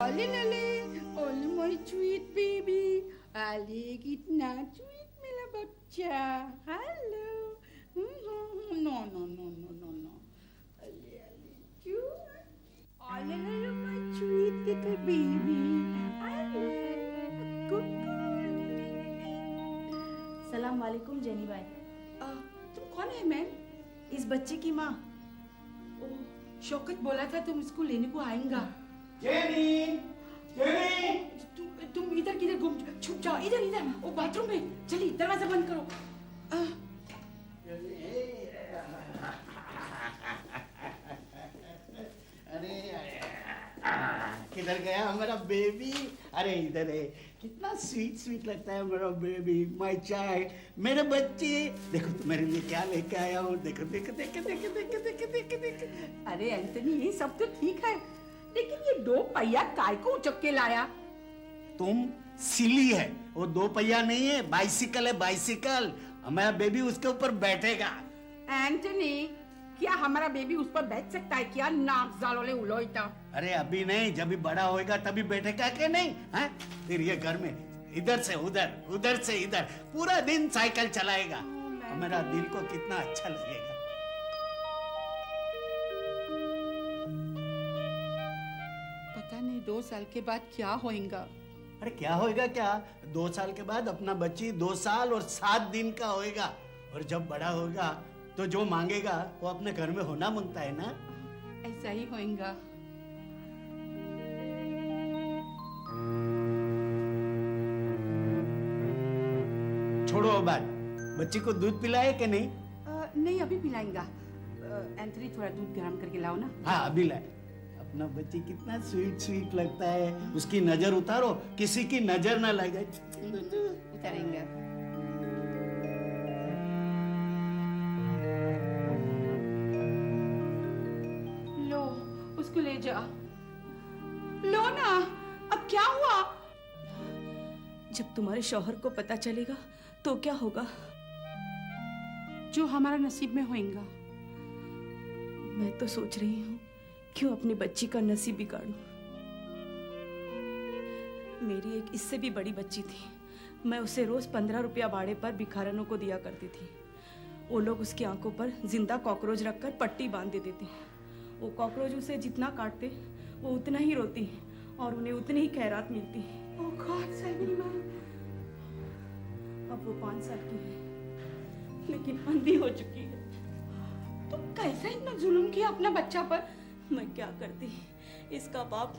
Olé, olé, olé, my sweet baby. Allez, कितना sweet मेरा बच्चा. Hello. No, no, no, no, no, no. Allez, allez, cute. Olé, olé, my sweet little baby. Allez, good girl. सलाम वालेकुम jenny भाई। तुम कौन है ma'am? इस बच्चे की माँ। ओह, शौकत बोला था तुम इसको लेने को आएगा। जेनी, जेनी, तुम इधर किधर घूम छुप जाओ, इधर इधर वो बाथरूम में। चलिए दरवाजा बंद करो। अरे किधर गया हमारा बेबी? अरे इधर है। कितना स्वीट स्वीट लगता है मेरा बेबी, माय चाइल्ड, मेरे बच्चे। देखो तुम्हारे लिए क्या लेके आया हूँ। देखो देखो देखो देखो देखो देखो देखो देखो। अरे एंथनी, ये सब तो ठीक है, लेकिन ये 2 पहिया काय को उचक के लाया? तुम सिली है, वो 2 पहिया नहीं है, बाइसिकल है, बाइसिकल। हमारा बेबी उसके ऊपर बैठेगा। एंथनी, क्या हमारा बेबी उस पर बैठ सकता है क्या? नाक जालोले उलोइता। अरे अभी नहीं, जब भी बड़ा होएगा तभी बैठेगा कि नहीं? हैं? फिर ये घर में इधर से उधर, उधर से इधर पूरा दिन साइकिल चलाएगा। हमारा दिल को कितना अच्छा लगेगा। पता नहीं 2 साल के बाद क्या होएगा। अरे क्या होएगा क्या? 2 साल के बाद अपना बच्ची 2 साल और 7 दिन का होएगा। और जब बड़ा होगा तो जो मांगेगा वो अपने घर में होना मांगता है ना। ऐसा ही होएगा। छोड़ो बात, बच्ची को दूध पिलाए कि नहीं? नहीं, अभी पिलाएंगा। एंथनी, थोड़ा दूध गर्म करके लाओ ना। हाँ अभी लाए। अपना बच्ची कितना स्वीट स्वीट लगता है। उसकी नजर उतारो, किसी की नजर ना लगे। उतारेंगे। लो, उसको ले जा। लो ना, अब क्या हुआ? जब तुम्हारे शौहर को पता चलेगा तो क्या होगा? जो हमारा नसीब में होएगा। मैं तो सोच रही हूँ क्यों अपनी बच्ची का नसीब बिगाड़ूं। मेरी एक इससे भी बड़ी बच्ची थी। मैं उसे रोज 15 रुपया भाड़े पर भिखारनों को दिया करती थी। वो लोग उसकी आंखों पर जिंदा कॉकरोच रखकर पट्टी बांध देते थे। वो कॉकरोच उसे जितना काटते वो उतना ही रोती और उन्हें उतनी ही खैरात मिलती। ओह गॉड, सेविनी माँ। अब वो 5 साल की है, लेकिन अंधी हो चुकी है। तुम कैसे इतना जुल्म किया अपना बच्चा पर? मैं क्या करती, इसका बाप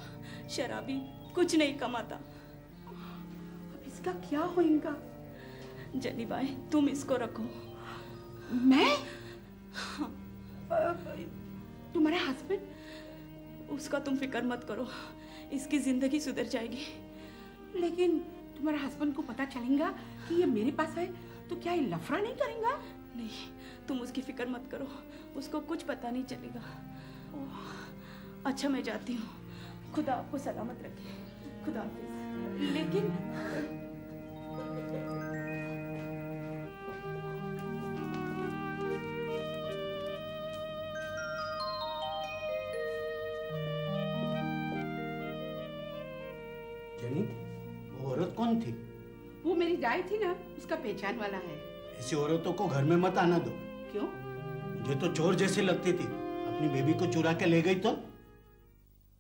शराबी, कुछ नहीं कमाता। अब इसका क्या होएगा? जनी बाई, तुम इसको रखो। मैं? तुम्हारे हस्बैंड? उसका तुम फिक्र मत करो, इसकी जिंदगी सुधर जाएगी। लेकिन तुम्हारे हस्बैंड को पता चलेगा कि ये मेरे पास है तो क्या ये लफड़ा नहीं करेगा? नहीं, तुम उसकी फिक्र मत करो, उसको कुछ पता नहीं चलेगा। ओह, अच्छा मैं जाती हूँ। खुदा आपको सलामत रखे। खुदा हाफिज। लेकिन जेनी, वो औरत कौन थी? वो मेरी दाई थी ना, उसका पहचान वाला है। ऐसी औरतों को घर में मत आना दो। क्यों? मुझे तो चोर जैसी लगती थी। अपनी बेबी को चुरा के ले गई तो